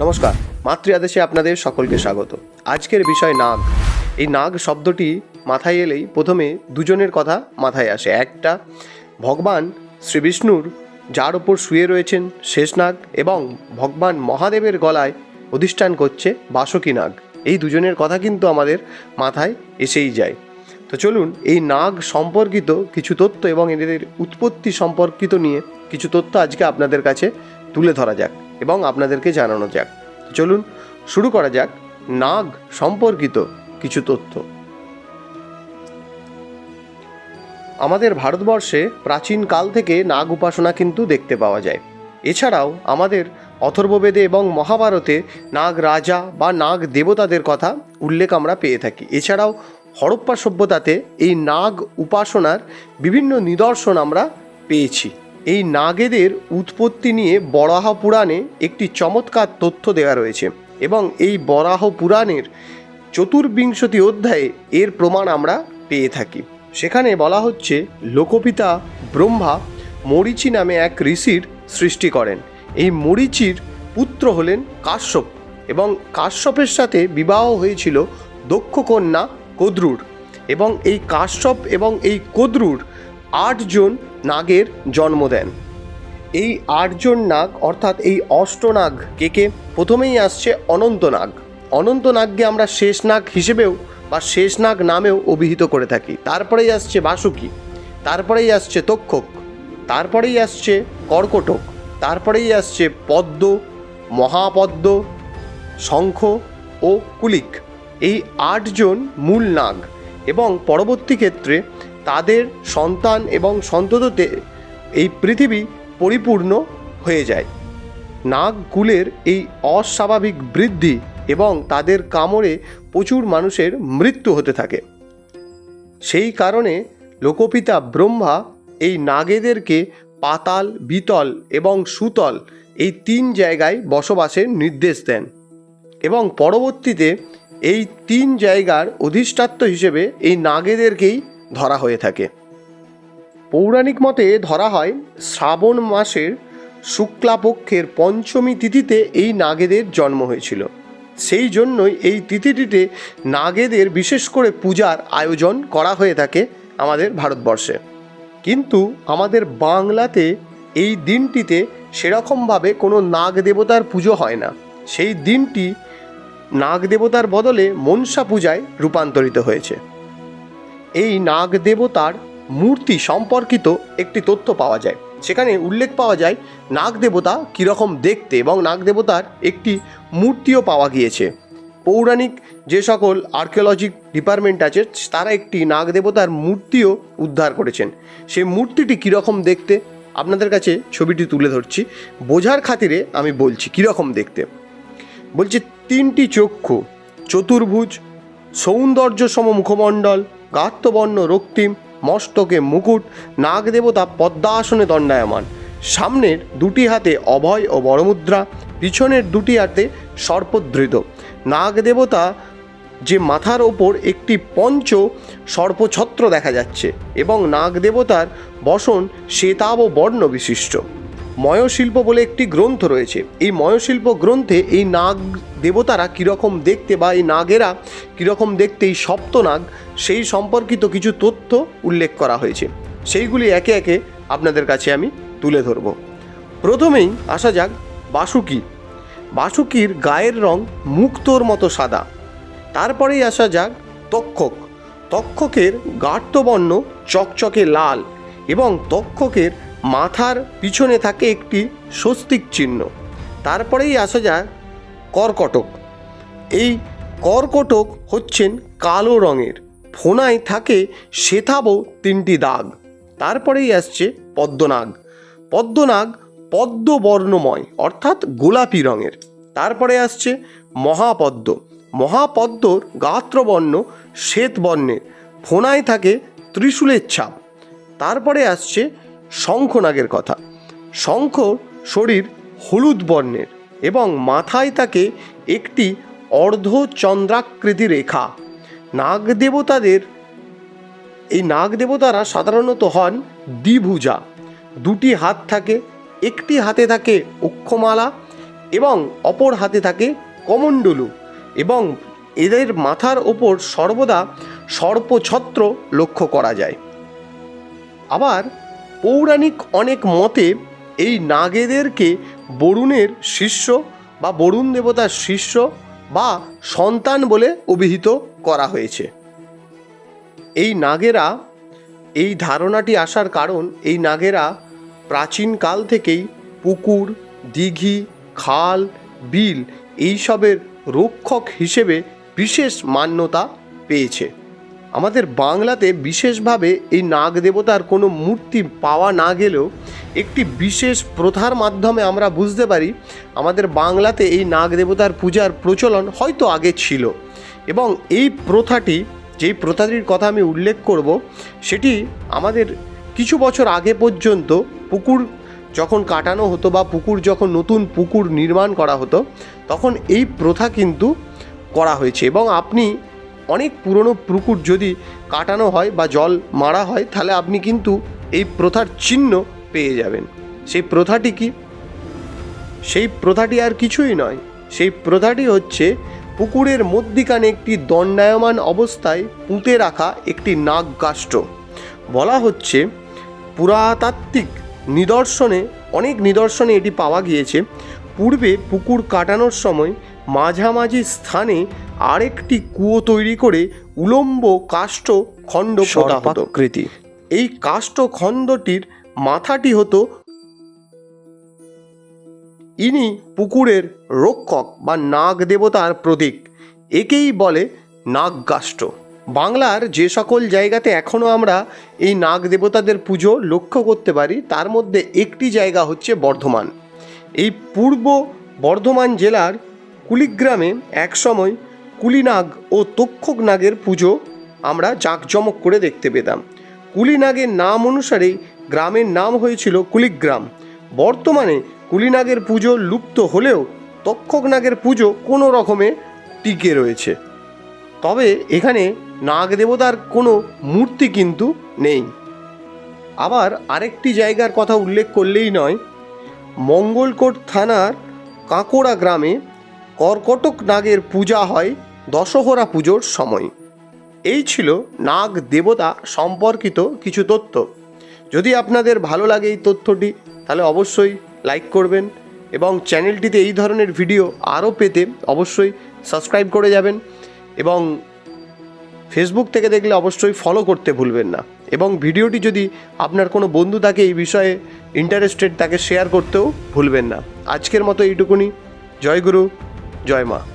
নমস্কার, মাতৃ আদেশে আপনাদের সকলকে স্বাগত। আজকের বিষয় নাগ। এই নাগ শব্দটি মাথায় এলেই প্রথমে দুজনের কথা মাথায় আসে। একটা ভগবান শ্রী বিষ্ণুর যার ওপর শুয়ে রয়েছেন শেষনাগ, এবং ভগবান মহাদেবের গলায় অধিষ্ঠান করছে বাসুকী নাগ। এই দুজনের কথা কিন্তু আমাদের মাথায় এসেই যায়। তো চলুন এই নাগ সম্পর্কিত কিছু তথ্য এবং এদের উৎপত্তি সম্পর্কিত নিয়ে কিছু তথ্য আজকে আপনাদের কাছে তুলে ধরা যাক এবং আপনাদেরকে জানানো যাক। চলুন শুরু করা যাক নাগ সম্পর্কিত কিছু তথ্য। আমাদের ভারতবর্ষে প্রাচীন কাল থেকে নাগ উপাসনা কিন্তু দেখতে পাওয়া যায়। এছাড়াও আমাদের অথর্ববেদে এবং মহাভারতে নাগ রাজা বা নাগ দেবতাদের কথা উল্লেখ আমরা পেয়ে থাকি। এছাড়াও হরপ্পা সভ্যতাতে এই নাগ উপাসনার বিভিন্ন নিদর্শন আমরা পেয়েছি। এই নাগেদের উৎপত্তি নিয়ে বরাহ পুরাণে একটি চমৎকার তথ্য দেওয়া রয়েছে, এবং এই বরাহ পুরাণের চতুর্বিংশতি অধ্যায়ে এর প্রমাণ আমরা পেয়ে থাকি। সেখানে বলা হচ্ছে লোকপিতা ব্রহ্মা মরীচি নামে এক ঋষির সৃষ্টি করেন। এই মরীচির পুত্র হলেন কাশ্যপ, এবং কাশ্যপের সাথে বিবাহ হয়েছিল দক্ষ কন্যা কদ্রুর, এবং এই কাশ্যপ এবং এই কদ্রুর 8 জন নাগের জন্ম দেন। এই 8 জন নাগ অর্থাৎ এই অষ্টনাগ কে প্রথমেই আসছে অনন্তনাগ। অনন্তনাগকে আমরা শেষনাগ হিসেবেও বা শেষনাগ নামেও অভিহিত করে থাকি। তারপরেই আসছে বাসুকী, তারপরেই আসছে তক্ষক, তারপরেই আসছে কর্কটক, তারপরেই আসছে পদ্ম, মহাপদ্ম, শঙ্খ ও কুলিক। এই 8 জন মূল নাগ, এবং পরবর্তী ক্ষেত্রে তাদের সন্তান এবং সন্ততিতে এই পৃথিবী পরিপূর্ণ হয়ে যায়। নাগকুলের এই অস্বাভাবিক বৃদ্ধি এবং তাদের কামড়ে প্রচুর মানুষের মৃত্যু হতে থাকে। সেই কারণে লোকপিতা ব্রহ্মা এই নাগেদেরকে পাতাল, বিতল এবং সুতল এই 3 জায়গায় বসবাসের নির্দেশ দেন, এবং পরবর্তীতে এই 3 জায়গার অধিষ্ঠাত্র হিসেবে এই নাগেদেরকেই ধরা হয়ে থাকে। পৌরাণিক মতে ধরা হয় শ্রাবণ মাসের শুক্লাপক্ষের পঞ্চমী তিথিতে এই নাগেদের জন্ম হয়েছিল। সেই জন্যই এই তিথিটিতে নাগেদের বিশেষ করে পূজার আয়োজন করা হয়ে থাকে আমাদের ভারতবর্ষে। কিন্তু আমাদের বাংলাতে এই দিনটিতে সেরকমভাবে কোনো নাগ দেবতার পুজো হয় না। সেই দিনটি নাগ দেবতার বদলে মনসা পূজায় রূপান্তরিত হয়েছে। এই নাগ দেবতার মূর্তি সম্পর্কিত একটি তথ্য পাওয়া যায়। সেখানে উল্লেখ পাওয়া যায় নাগ দেবতা কীরকম দেখতে, এবং নাগ দেবতার একটি মূর্তিও পাওয়া গিয়েছে। পৌরাণিক যে সকল আর্কিওলজি ডিপার্টমেন্ট আছে তারা একটি নাগ দেবতার মূর্তিও উদ্ধার করেছেন। সেই মূর্তিটি কীরকম দেখতে আপনাদের কাছে ছবিটি তুলে ধরছি, বোঝার খাতিরে আমি বলছি কীরকম দেখতে। বলছি 3টি চক্ষু, চতুর্ভুজ, সৌন্দর্য সম মুখমণ্ডল, গাত্রবর্ণ রক্তিম, মস্তকে মুকুট, নাগ দেবতা পদ্মাসনে দণ্ডায়মান, সামনের 2টি হাতে অভয় ও বড়মুদ্রা, পিছনের 2টি হাতে সর্পধৃত। নাগ দেবতা যে মাথার ওপর একটি পঞ্চ সর্পছত্র দেখা যাচ্ছে, এবং নাগ দেবতার বসন শ্বেতাভ বর্ণ বিশিষ্ট। ময়শিল্প বলে একটি গ্রন্থ রয়েছে। এই ময়শিল্প গ্রন্থে এই নাগ দেবতারা কীরকম দেখতে বা এই নাগেরা কীরকম দেখতে, এই সপ্তনাগ সেই সম্পর্কিত কিছু তথ্য উল্লেখ করা হয়েছে। সেইগুলি একে একে আপনাদের কাছে আমি তুলে ধরব। প্রথমেই আসা যাক বাসুকী। বাসুকীর গায়ের রং মুক্তোর মতো সাদা। তারপরেই আসা যাক তক্ষক। তক্ষকের গাত্রবর্ণ চকচকে লাল, এবং তক্ষকের মাথার পিছনে থাকে একটি স্বস্তিক চিহ্ন। তারপরেই আসা যায় কর্কটক। এই কর্কটক হচ্ছেন কালো রঙের, ফোনায় থাকে শ্বেতাভ 3টি দাগ। তারপরেই আসছে পদ্মনাগ। পদ্মনাগ পদ্মবর্ণময় অর্থাৎ গোলাপি রঙের। তারপরে আসছে মহাপদ্ম। মহাপদ্মর গাত্রবর্ণ শ্বেত বর্ণের, ফোনায় থাকে ত্রিশূলের ছাপ। তারপরে আসছে শঙ্খনাগের কথা। শঙ্খ শরীর হলুদ বর্ণের, এবং মাথায় থাকে একটি অর্ধচন্দ্রাকৃতি রেখা। নাগ দেবতারা সাধারণত হন দ্বিভুজা। 2টি হাত থাকে, একটি হাতে থাকে অক্ষমালা এবং অপর হাতে থাকে কমণ্ডলু এবং এদের মাথার ওপর সর্বদা সর্পছত্র লক্ষ্য করা যায়। আবার পৌরাণিক অনেক মতে এই নাগেদেরকে বরুণের শিষ্য বা বরুণ দেবতার শিষ্য বা সন্তান বলে অভিহিত করা হয়েছে। এই নাগেরা, এই ধারণাটি আসার কারণ এই নাগেরা প্রাচীনকাল থেকেই পুকুর, দিঘি, খাল, বিল এইসবের রক্ষক হিসেবে বিশেষ মান্যতা পেয়েছে। আমাদের বাংলাতে বিশেষভাবে এই নাগ দেবতার কোনো মূর্তি পাওয়া না গেলেও একটি বিশেষ প্রথার মাধ্যমে আমরা বুঝতে পারি আমাদের বাংলাতে এই নাগ দেবতার পূজার প্রচলন হয়তো আগে ছিল। এবং এই প্রথাটি, যেই প্রথাটির কথা আমি উল্লেখ করব, সেটি আমাদের কিছু বছর আগে পর্যন্ত পুকুর যখন কাটানো হতো বা পুকুর যখন নতুন পুকুর নির্মাণ করা হতো তখন এই প্রথা কিন্তু করা হয়েছে। এবং আপনি অনেক পুরনো পুকুর যদি কাটানো হয় বা জল মারা হয় তাহলে আপনি কিন্তু এই প্রথার চিহ্ন পেয়ে যাবেন। সেই প্রথাটি কি? সেই প্রথাটি আর কিছুই নয়, সেই প্রথাটি হচ্ছে পুকুরের মধ্যিখানে একটি দণ্ডায়মান অবস্থায় পুঁতে রাখা একটি নাগকাষ্ঠ। বলা হচ্ছে পুরাতাত্ত্বিক নিদর্শনে, অনেক নিদর্শনে এটি পাওয়া গিয়েছে, পূর্বে পুকুর কাটানোর সময় মাঝামাঝি স্থানে আরেকটি কুয়ো তৈরি করে উলম্ব কাষ্ঠ খণ্ড পোতা হতো। এই কাষ্ঠ খণ্ডটির মাথাটি হতো ইনি পুকুরের রক্ষক বা নাগ দেবতার প্রতীক, একেই বলে নাগকাষ্ঠ। বাংলার যে সকল জায়গাতে এখনও আমরা এই নাগ দেবতাদের পুজো লক্ষ্য করতে পারি তার মধ্যে একটি জায়গা হচ্ছে বর্ধমান। এই পূর্ব বর্ধমান জেলার কুলিগ্রামে একসময় কুলিনাগ ও তক্ষক নাগের পুজো আমরা জাঁকজমক করে দেখতে পেতাম। কুলিনাগের নাম অনুসারেই গ্রামের নাম হয়েছিল কুলিগ্রাম। বর্তমানে কুলিনাগের পুজো লুপ্ত হলেও তক্ষক নাগের পুজো কোনো রকমে টিকে রয়েছে। তবে এখানে নাগ দেবতার কোনো মূর্তি কিন্তু নেই। আবার আরেকটি জায়গার কথা উল্লেখ করলেই নয়, মঙ্গলকোট থানার কাঁকড়া গ্রামে কর্কটক নাগের পূজা হয় দশহরা পুজোর সময়। এই ছিল নাগ দেবতা সম্পর্কিত কিছু তথ্য। যদি আপনাদের ভালো লাগে এই তথ্যটি তাহলে অবশ্যই লাইক করবেন এবং চ্যানেলটিতে এই ধরনের ভিডিও আরও পেতে অবশ্যই সাবস্ক্রাইব করে যাবেন এবং ফেসবুক থেকে দেখলে অবশ্যই ফলো করতে ভুলবেন না। এবং ভিডিওটি যদি আপনার কোনো বন্ধু থাকে এই বিষয়ে ইন্টারেস্টেড তাকে শেয়ার করতেও ভুলবেন না। আজকের মতো এইটুকুনি। জয় গুরু, জয় মা।